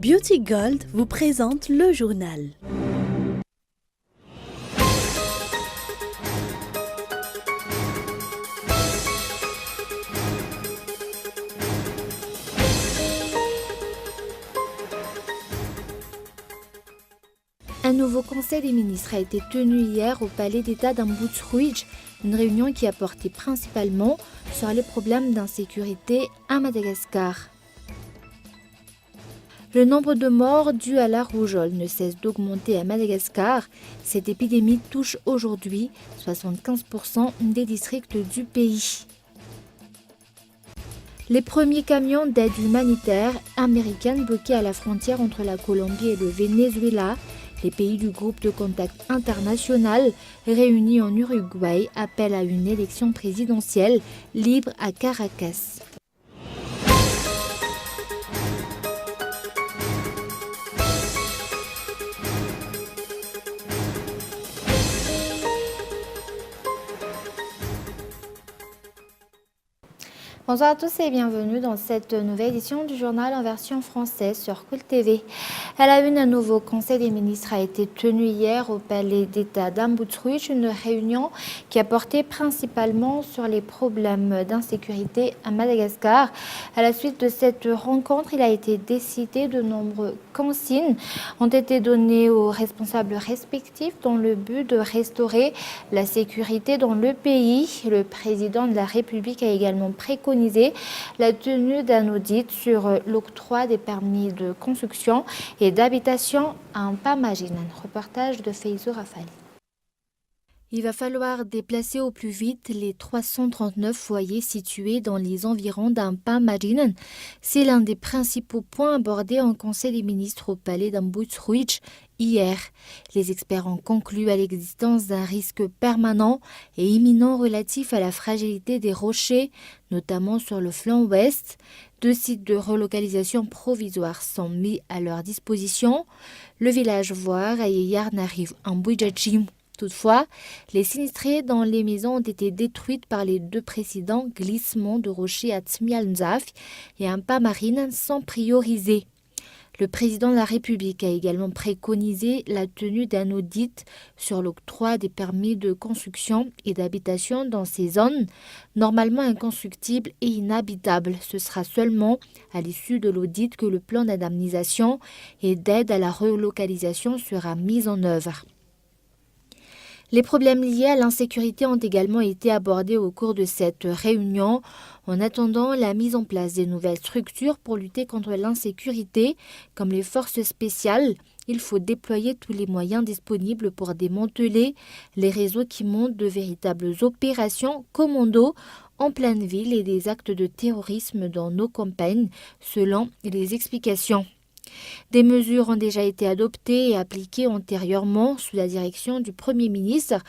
Beauty Gold vous présente le journal. Un nouveau conseil des ministres a été tenu hier au palais d'État d'Amboutrouidj, une réunion qui a porté principalement sur les problèmes d'insécurité à Madagascar. Le nombre de morts dus à la rougeole ne cesse d'augmenter à Madagascar. Cette épidémie touche aujourd'hui 75% des districts du pays. Les premiers camions d'aide humanitaire américaine bloqués à la frontière entre la Colombie et le Venezuela. Les pays du groupe de contact international réunis en Uruguay appellent à une élection présidentielle libre à Caracas. Bonsoir à tous et bienvenue dans cette nouvelle édition du journal en version française sur Cool TV. À la une, un nouveau conseil des ministres a été tenu hier au palais d'État d'Amboutrouidj, une réunion qui a porté principalement sur les problèmes d'insécurité à Madagascar. À la suite de cette rencontre, il a été décidé de nombreuses consignes ont été données aux responsables respectifs dans le but de restaurer la sécurité dans le pays. Le président de la République a également préconisé la tenue d'un audit sur l'octroi des permis de construction et d'habitation à Ampamagine. Un reportage de Feizo Rafali. Il va falloir déplacer au plus vite les 339 foyers situés dans les environs d'Ampamagine. C'est l'un des principaux points abordés en Conseil des ministres au palais d'Amboutrouidj hier. Les experts ont conclu à l'existence d'un risque permanent et imminent relatif à la fragilité des rochers, notamment sur le flanc ouest. 2 sites de relocalisation provisoire sont mis à leur disposition. Le village voire à Yarnariv en Bouidjachim. Toutefois, les sinistrés dans les maisons ont été détruites par les 2 précédents glissements de rochers à Tsmialnzaf et Ampamarine sont priorisés. Le président de la République a également préconisé la tenue d'un audit sur l'octroi des permis de construction et d'habitation dans ces zones normalement inconstructibles et inhabitables. Ce sera seulement à l'issue de l'audit que le plan d'indemnisation et d'aide à la relocalisation sera mis en œuvre. Les problèmes liés à l'insécurité ont également été abordés au cours de cette réunion. En attendant la mise en place des nouvelles structures pour lutter contre l'insécurité, comme les forces spéciales, il faut déployer tous les moyens disponibles pour démanteler les réseaux qui montent de véritables opérations commando en pleine ville et des actes de terrorisme dans nos campagnes, selon les explications. Des mesures ont déjà été adoptées et appliquées antérieurement sous la direction du Premier ministre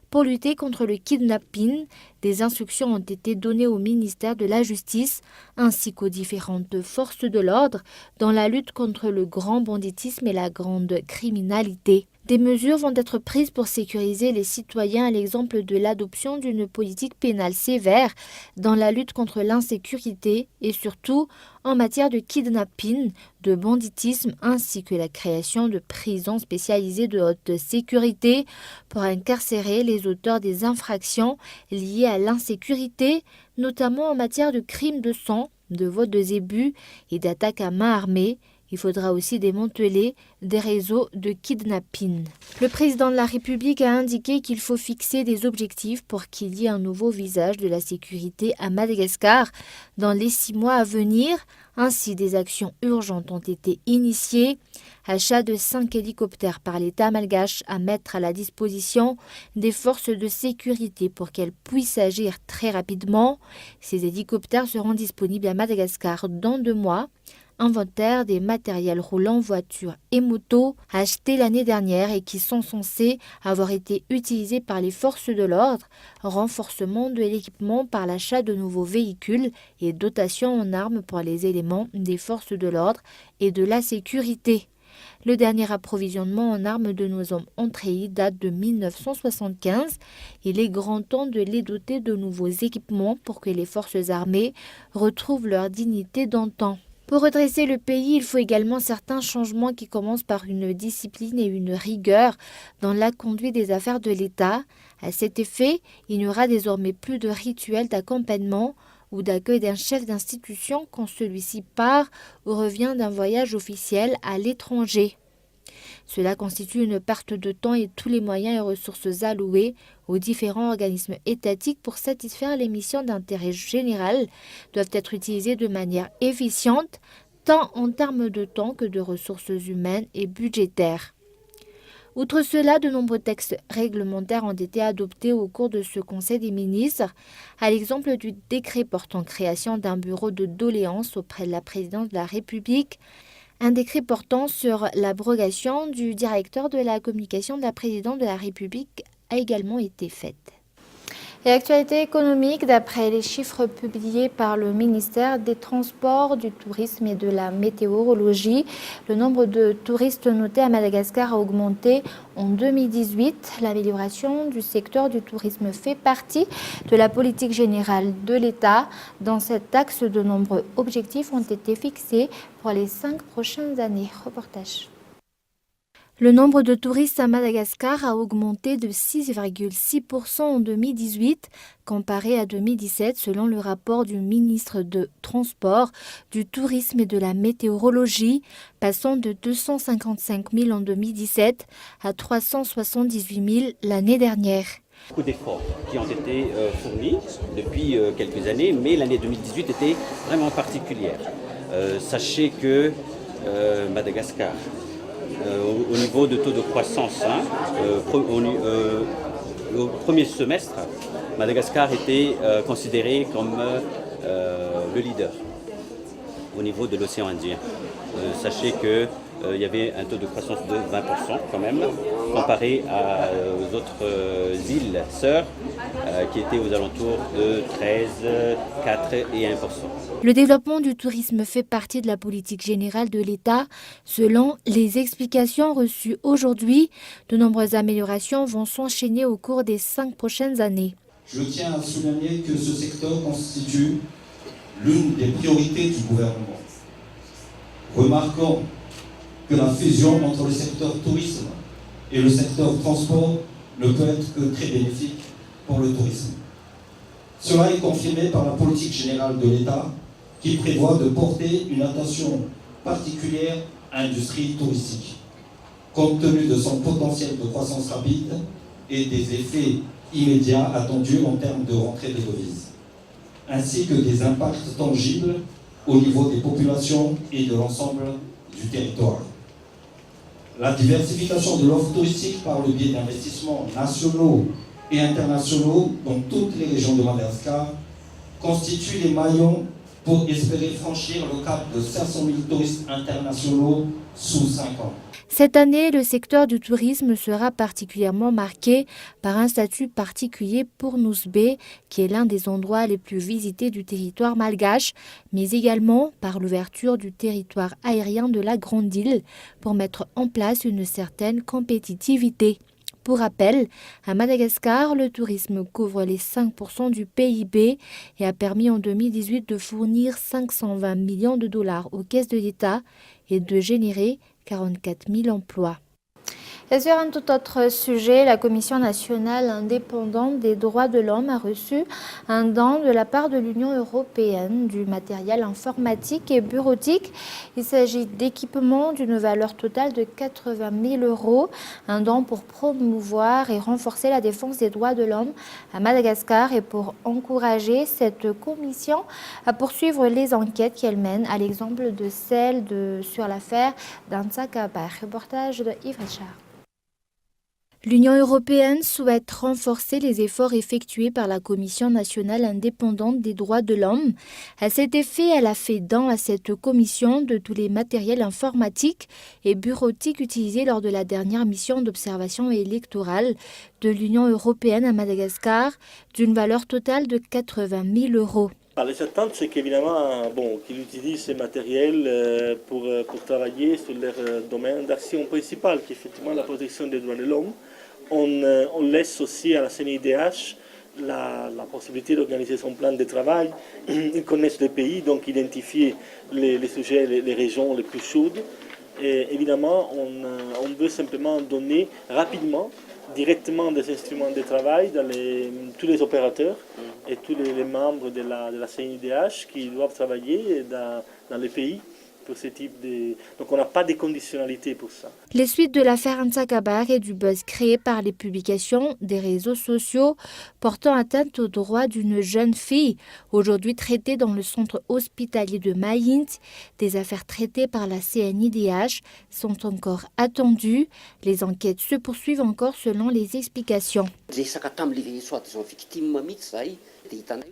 pour lutter contre le kidnapping. Des instructions ont été données au ministère de la Justice ainsi qu'aux différentes forces de l'ordre dans la lutte contre le grand banditisme et la grande criminalité. Des mesures vont être prises pour sécuriser les citoyens à l'exemple de l'adoption d'une politique pénale sévère dans la lutte contre l'insécurité et surtout en matière de kidnapping, de banditisme ainsi que la création de prisons spécialisées de haute sécurité pour incarcérer les auteurs des infractions liées à l'insécurité, notamment en matière de crimes de sang, de vols de zébus et d'attaques à main armée. Il faudra aussi démanteler des réseaux de kidnapping. Le président de la République a indiqué qu'il faut fixer des objectifs pour qu'il y ait un nouveau visage de la sécurité à Madagascar dans les 6 mois à venir. Ainsi, des actions urgentes ont été initiées. Achat de 5 hélicoptères par l'État malgache à mettre à la disposition des forces de sécurité pour qu'elles puissent agir très rapidement. Ces hélicoptères seront disponibles à Madagascar dans 2 mois. Inventaire des matériels roulants, voitures et motos achetés l'année dernière et qui sont censés avoir été utilisés par les forces de l'ordre, renforcement de l'équipement par l'achat de nouveaux véhicules et dotation en armes pour les éléments des forces de l'ordre et de la sécurité. Le dernier approvisionnement en armes de nos hommes entrés date de 1975. Il est grand temps de les doter de nouveaux équipements pour que les forces armées retrouvent leur dignité d'antan. Pour redresser le pays, il faut également certains changements qui commencent par une discipline et une rigueur dans la conduite des affaires de l'État. À cet effet, il n'y aura désormais plus de rituel d'accompagnement ou d'accueil d'un chef d'institution quand celui-ci part ou revient d'un voyage officiel à l'étranger. Cela constitue une perte de temps et tous les moyens et ressources alloués aux différents organismes étatiques pour satisfaire les missions d'intérêt général doivent être utilisés de manière efficiente, tant en termes de temps que de ressources humaines et budgétaires. Outre cela, de nombreux textes réglementaires ont été adoptés au cours de ce Conseil des ministres, à l'exemple du décret portant création d'un bureau de doléances auprès de la présidence de la République, un décret portant sur l'abrogation du directeur de la communication de la présidente de la République a également été faite. Et actualité économique, d'après les chiffres publiés par le ministère des Transports, du Tourisme et de la Météorologie, le nombre de touristes notés à Madagascar a augmenté en 2018. L'amélioration du secteur du tourisme fait partie de la politique générale de l'État. Dans cet axe, de nombreux objectifs ont été fixés pour les 5 prochaines années. Reportage. Le nombre de touristes à Madagascar a augmenté de 6,6% en 2018, comparé à 2017 selon le rapport du ministre de Transport, du Tourisme et de la Météorologie, passant de 255 000 en 2017 à 378 000 l'année dernière. Beaucoup d'efforts qui ont été fournis depuis quelques années, mais l'année 2018 était vraiment particulière. Sachez que Madagascar, au niveau de taux de croissance, au premier semestre, Madagascar était considéré comme le leader au niveau de l'océan Indien. Sachez qu'il y avait un taux de croissance de 20% quand même, comparé aux autres îles sœurs qui étaient aux alentours de 13, 4 et 1%. Le développement du tourisme fait partie de la politique générale de l'État. Selon les explications reçues aujourd'hui, de nombreuses améliorations vont s'enchaîner au cours des 5 prochaines années. Je tiens à souligner que ce secteur constitue l'une des priorités du gouvernement. Remarquons que la fusion entre le secteur tourisme et le secteur transport ne peut être que très bénéfique pour le tourisme. Cela est confirmé par la politique générale de l'État qui prévoit de porter une attention particulière à l'industrie touristique, compte tenu de son potentiel de croissance rapide et des effets immédiats attendus en termes de rentrée de devises, ainsi que des impacts tangibles au niveau des populations et de l'ensemble du territoire. La diversification de l'offre touristique par le biais d'investissements nationaux et internationaux dans toutes les régions de Madagascar constitue les maillons pour espérer franchir le cap de 500 000 touristes internationaux sous 5 ans. Cette année, le secteur du tourisme sera particulièrement marqué par un statut particulier pour Nouzbé, qui est l'un des endroits les plus visités du territoire malgache, mais également par l'ouverture du territoire aérien de la Grande Île pour mettre en place une certaine compétitivité. Pour rappel, à Madagascar, le tourisme couvre les 5% du PIB et a permis en 2018 de fournir 520 millions de dollars aux caisses de l'État et de générer 44 000 emplois. Et sur un tout autre sujet, la Commission nationale indépendante des droits de l'homme a reçu un don de la part de l'Union européenne du matériel informatique et bureautique. Il s'agit d'équipements d'une valeur totale de 80 000 €, un don pour promouvoir et renforcer la défense des droits de l'homme à Madagascar et pour encourager cette commission à poursuivre les enquêtes qu'elle mène, à l'exemple de celle sur l'affaire d'Antsakaba. Reportage de Yves Richard. L'Union européenne souhaite renforcer les efforts effectués par la Commission nationale indépendante des droits de l'homme. À cet effet, elle a fait don à cette commission de tous les matériels informatiques et bureautiques utilisés lors de la dernière mission d'observation électorale de l'Union européenne à Madagascar, d'une valeur totale de 80 000 €. Les attentes, c'est qu'évidemment, qu'ils utilisent ces matériels pour travailler sur leur domaine d'action principal, qui est effectivement la protection des droits de l'homme. On laisse aussi à la CNIDH la possibilité d'organiser son plan de travail. Ils connaissent le pays, donc identifier les sujets, les régions les plus chaudes. Et évidemment, on veut simplement donner rapidement, directement des instruments de travail dans tous les opérateurs et tous les membres de la CNIDH qui doivent travailler dans les pays. Pour ce type de... Donc on n'a pas de conditionnalité pour ça. Les suites de l'affaire Anta Kabar et du buzz créé par les publications des réseaux sociaux portant atteinte aux droits d'une jeune fille, aujourd'hui traitée dans le centre hospitalier de Mayint, des affaires traitées par la CNIDH sont encore attendues. Les enquêtes se poursuivent encore selon les explications.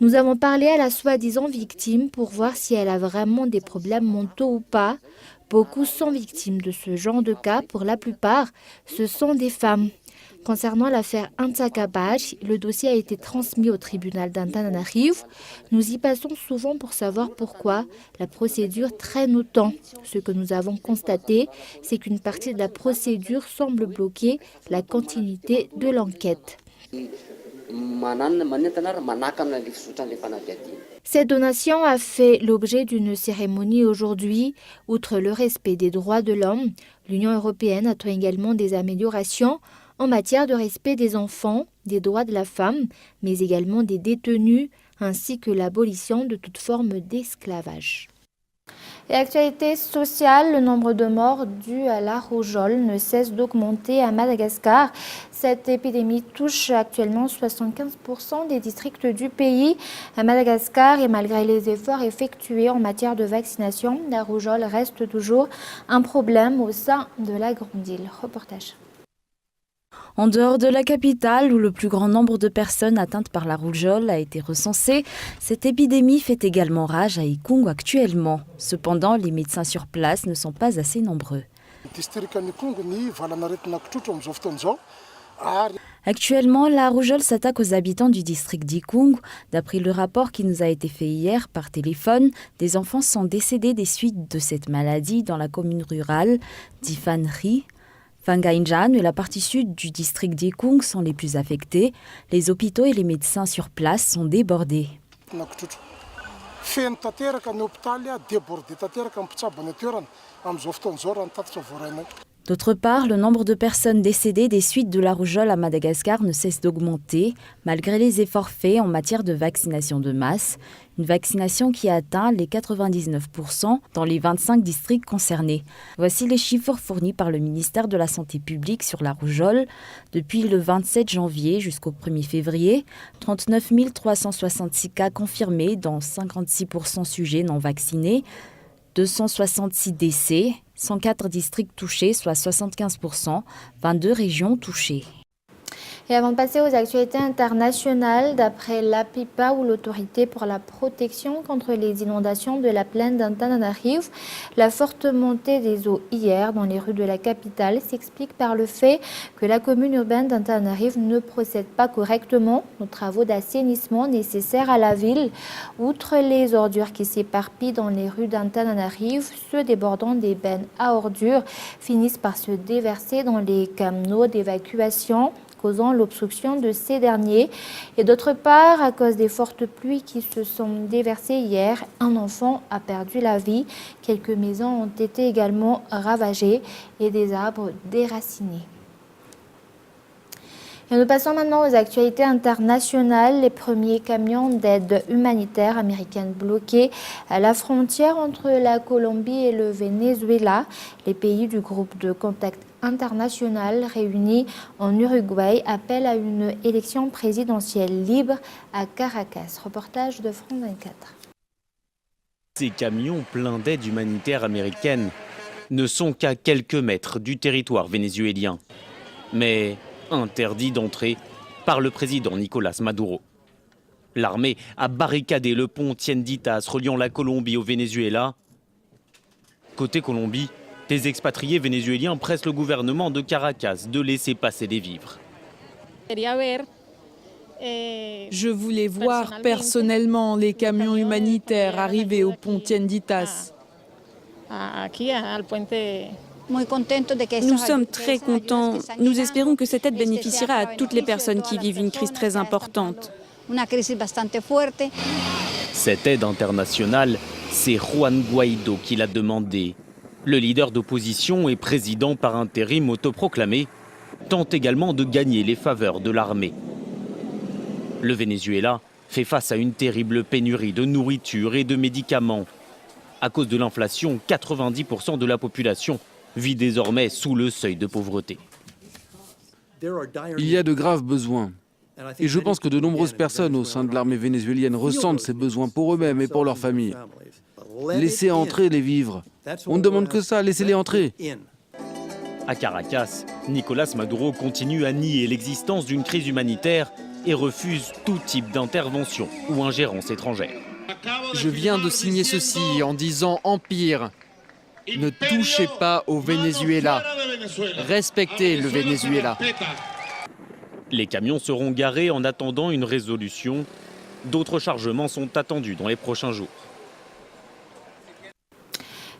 Nous avons parlé à la soi-disant victime pour voir si elle a vraiment des problèmes mentaux ou pas. Beaucoup sont victimes de ce genre de cas. Pour la plupart, ce sont des femmes. Concernant l'affaire Anta Kabar, le dossier a été transmis au tribunal d'Antananarivo. Nous y passons souvent pour savoir pourquoi la procédure traîne autant. Ce que nous avons constaté, c'est qu'une partie de la procédure semble bloquer la continuité de l'enquête. Cette donation a fait l'objet d'une cérémonie aujourd'hui. Outre le respect des droits de l'homme, l'Union européenne attend également des améliorations en matière de respect des enfants, des droits de la femme, mais également des détenus, ainsi que l'abolition de toute forme d'esclavage. Et actualité sociale, le nombre de morts dus à la rougeole ne cesse d'augmenter à Madagascar. Cette épidémie touche actuellement 75% des districts du pays. À Madagascar, et malgré les efforts effectués en matière de vaccination, la rougeole reste toujours un problème au sein de la grande île. Reportage. En dehors de la capitale, où le plus grand nombre de personnes atteintes par la rougeole a été recensé, cette épidémie fait également rage à Ikungu actuellement. Cependant, les médecins sur place ne sont pas assez nombreux. Actuellement, la rougeole s'attaque aux habitants du district d'Ikungu. D'après le rapport qui nous a été fait hier par téléphone, des enfants sont décédés des suites de cette maladie dans la commune rurale d'Ifanri. Fangainjan et la partie sud du district d'Ikungu sont les plus affectés. Les hôpitaux et les médecins sur place sont débordés. D'autre part, le nombre de personnes décédées des suites de la rougeole à Madagascar ne cesse d'augmenter, malgré les efforts faits en matière de vaccination de masse. Une vaccination qui a atteint les 99% dans les 25 districts concernés. Voici les chiffres fournis par le ministère de la Santé publique sur la rougeole. Depuis le 27 janvier jusqu'au 1er février, 39 366 cas confirmés, dont 56% sujets non vaccinés, 266 décès, 104 districts touchés, soit 75%, 22 régions touchées. Et avant de passer aux actualités internationales, d'après l'APIPA ou l'Autorité pour la protection contre les inondations de la plaine d'Antananarivo, la forte montée des eaux hier dans les rues de la capitale s'explique par le fait que la commune urbaine d'Antananarivo ne procède pas correctement aux travaux d'assainissement nécessaires à la ville. Outre les ordures qui s'éparpillent dans les rues d'Antananarivo, ceux débordant des bennes à ordures finissent par se déverser dans les canaux d'évacuation, causant l'obstruction de ces derniers. Et d'autre part, à cause des fortes pluies qui se sont déversées hier, un enfant a perdu la vie. Quelques maisons ont été également ravagées et des arbres déracinés. Et nous passons maintenant aux actualités internationales. Les premiers camions d'aide humanitaire américaine bloqués à la frontière entre la Colombie et le Venezuela. Les pays du groupe de contact international réunis en Uruguay appellent à une élection présidentielle libre à Caracas. Reportage de France 24. Ces camions pleins d'aide humanitaire américaine ne sont qu'à quelques mètres du territoire vénézuélien, mais interdits d'entrée par le président Nicolás Maduro. L'armée a barricadé le pont Tienditas reliant la Colombie au Venezuela. Côté Colombie, des expatriés vénézuéliens pressent le gouvernement de Caracas de laisser passer des vivres. Je voulais voir personnellement les camions humanitaires arriver au pont Tienditas. Nous sommes très contents. Nous espérons que cette aide bénéficiera à toutes les personnes qui vivent une crise très importante. una crisis bastante fuerte. Cette aide internationale, c'est Juan Guaidó qui l'a demandé. Le leader d'opposition et président par intérim autoproclamé tente également de gagner les faveurs de l'armée. Le Venezuela fait face à une terrible pénurie de nourriture et de médicaments. À cause de l'inflation, 90% de la population vit désormais sous le seuil de pauvreté. Il y a de graves besoins. Et je pense que de nombreuses personnes au sein de l'armée vénézuélienne ressentent ces besoins pour eux-mêmes et pour leurs familles. Laissez entrer les vivres. On ne demande que ça, laissez-les entrer. À Caracas, Nicolás Maduro continue à nier l'existence d'une crise humanitaire et refuse tout type d'intervention ou ingérence étrangère. Je viens de signer ceci en disant empire. Ne touchez pas au Venezuela. Respectez le Venezuela. Les camions seront garés en attendant une résolution. D'autres chargements sont attendus dans les prochains jours.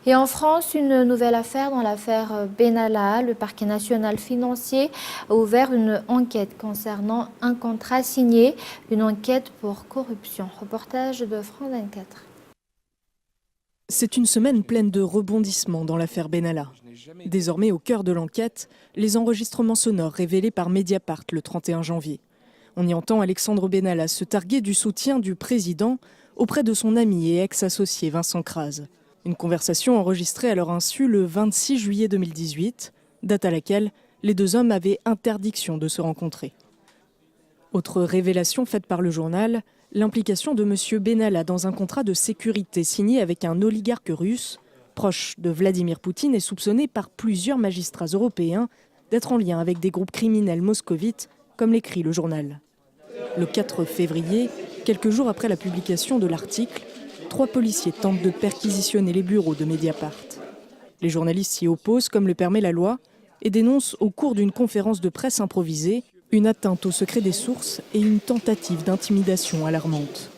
Et en France, une nouvelle affaire dans l'affaire Benalla. Le parquet national financier a ouvert une enquête concernant un contrat signé, une enquête pour corruption. Reportage de France 24. C'est une semaine pleine de rebondissements dans l'affaire Benalla. Désormais au cœur de l'enquête, les enregistrements sonores révélés par Mediapart le 31 janvier. On y entend Alexandre Benalla se targuer du soutien du président auprès de son ami et ex-associé Vincent Crase. Une conversation enregistrée à leur insu le 26 juillet 2018, date à laquelle les deux hommes avaient interdiction de se rencontrer. Autre révélation faite par le journal, l'implication de M. Benalla dans un contrat de sécurité signé avec un oligarque russe, proche de Vladimir Poutine et soupçonné par plusieurs magistrats européens d'être en lien avec des groupes criminels moscovites, comme l'écrit le journal. Le 4 février, quelques jours après la publication de l'article, 3 policiers tentent de perquisitionner les bureaux de Mediapart. Les journalistes s'y opposent comme le permet la loi et dénoncent au cours d'une conférence de presse improvisée une atteinte au secret des sources et une tentative d'intimidation alarmante.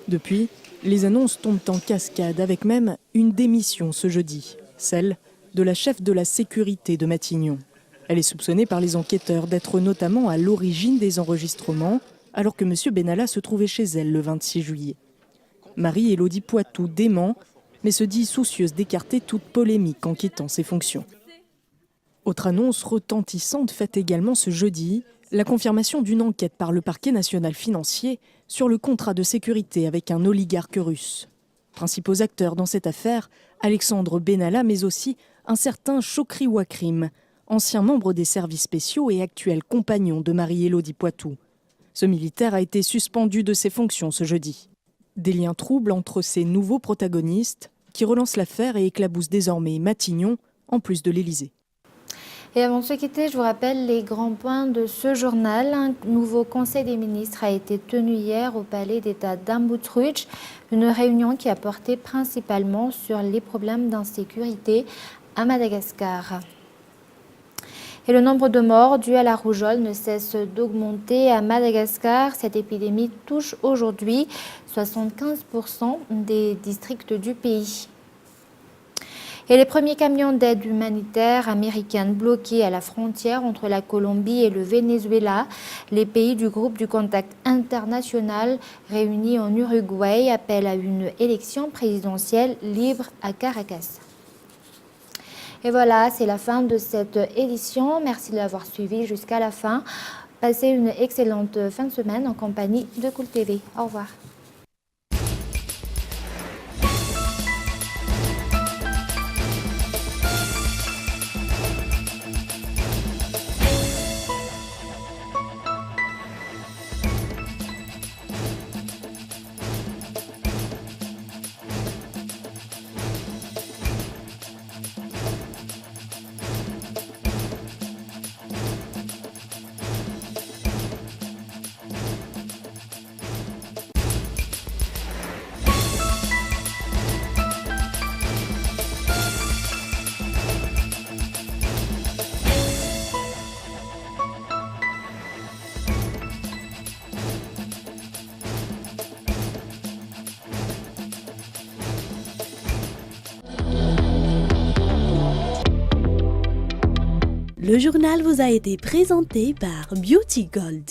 Depuis, les annonces tombent en cascade avec même une démission ce jeudi, celle de la chef de la sécurité de Matignon. Elle est soupçonnée par les enquêteurs d'être notamment à l'origine des enregistrements alors que M. Benalla se trouvait chez elle le 26 juillet. Marie-Élodie Poitou dément, mais se dit soucieuse d'écarter toute polémique en quittant ses fonctions. Autre annonce retentissante faite également ce jeudi, la confirmation d'une enquête par le parquet national financier sur le contrat de sécurité avec un oligarque russe. Principaux acteurs dans cette affaire, Alexandre Benalla, mais aussi un certain Chokri Wakrim, ancien membre des services spéciaux et actuel compagnon de Marie-Élodie Poitou. Ce militaire a été suspendu de ses fonctions ce jeudi. Des liens troubles entre ces nouveaux protagonistes qui relancent l'affaire et éclaboussent désormais Matignon, en plus de l'Élysée. Et avant de se quitter, je vous rappelle les grands points de ce journal. Un nouveau conseil des ministres a été tenu hier au palais d'État d'Ambutruch. Une réunion qui a porté principalement sur les problèmes d'insécurité à Madagascar. Et le nombre de morts dus à la rougeole ne cesse d'augmenter à Madagascar. Cette épidémie touche aujourd'hui 75% des districts du pays. Et les premiers camions d'aide humanitaire américaine bloqués à la frontière entre la Colombie et le Venezuela, les pays du groupe du contact international réunis en Uruguay appellent à une élection présidentielle libre à Caracas. Et voilà, c'est la fin de cette édition. Merci de l'avoir suivi jusqu'à la fin. Passez une excellente fin de semaine en compagnie de Cool TV. Au revoir. Le journal vous a été présenté par Beauty Gold.